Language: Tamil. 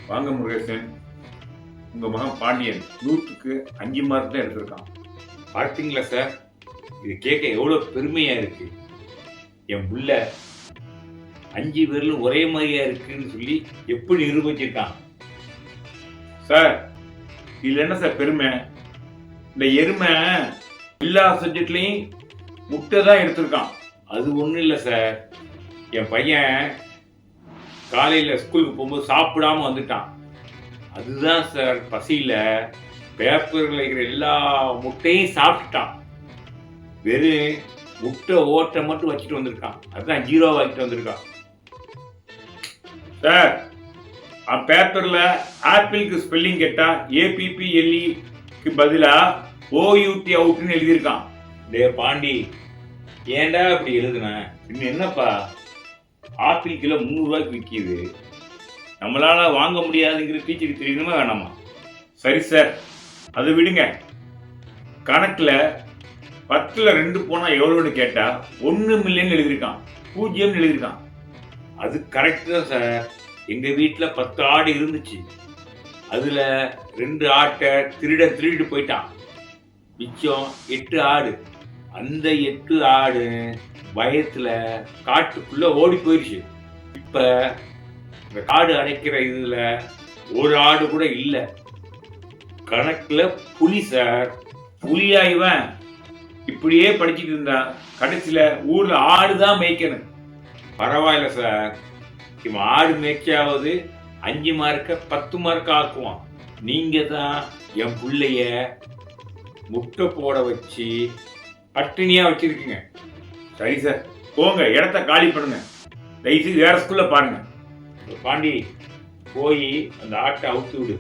வாங்க முருகேசன், உங்க மகன் பாண்டியன் 100க்கு 5 மார்க் தான் எடுத்திருக்கான். பார்த்தீங்களா சார், இது கேட்க எவ்வளோ பெருமையா இருக்கு. என் புள்ள 5 பேர்லும் ஒரே மாதிரியா இருக்குன்னு சொல்லி எப்படி நிரூபிச்சிருக்கான். சார், இதுல என்ன சார் பெருமை? இந்த எருமை எல்லா சப்ஜெக்ட்லையும் முட்டை தான் எடுத்திருக்கான். அது ஒன்றும் இல்லை சார், என் பையன் காலையில் ஸ்கூலுக்கு போகும்போது சாப்பிடாம வந்துட்டான். அதுதான் சார் பசியில் பேப்பரில் இருக்கிற எல்லா முட்டையும் சாப்பிட்டுட்டான். வெறும் முட்டை ஓட்டை மட்டும் வச்சுட்டு வந்திருக்கான். அதுதான் 0 வாங்கிட்டு வந்திருக்கான். சார், பேப்பர்ல ஆப்பிளுக்கு ஸ்பெல்லிங் கேட்டா APPLEக்கு பதிலா OUT அவுட்னு எழுதியிருக்கான். டே பாண்டி, ஏன்டா இப்படி எழுதுன? இன்னும் என்னப்பா, ஆப்பிள் கிலோ 300 ரூபாய்க்கு விற்கிது. நம்மளால வாங்க முடியாதுங்கிற டீச்சருக்கு தெரியணுமா வேணாமா? சரி சார், அதை விடுங்க. கணக்கில் 10ல் 2 போனால் எவ்வளோன்னு கேட்டால் 1 மில்லியன் எழுதியிருக்கான், 0 எழுதியிருக்கான். அது கரெக்டு தான் சார். எங்கள் வீட்டில் 10 ஆடு இருந்துச்சு. அதில் 2 ஆட்டை திருடிட்டு போயிட்டான். மிச்சம் 8 ஆடு. அந்த 8 ஆடு பயத்தில் காட்டுக்குள்ளே ஓடி போயிடுச்சு. இப்போ இந்த காடு அடைக்கிற இதில் ஒரு ஆடு கூட இல்லை. கணக்கில் புலி சார். புலியா இவன்? இப்படியே படிச்சுட்டு இருந்தா கடைசியில் ஊரில் ஆடு தான் மேய்க்கணும். பரவாயில்ல சார், இவன் ஆடு மேய்ச்சாவது 5 மார்க்கை 10 மார்க் ஆக்குவான். நீங்கள் தான் என் பிள்ளைய முட்டை போட வச்சு பட்டினியாக வச்சிருக்கீங்க. சரி சார், போங்க, இடத்த காலி பண்ணுங்க. தயவுசெய்து வேற ஸ்கூல்ல பாருங்க. பாண்டி, போய் அந்த ஆட்டை அவுத்து விடு.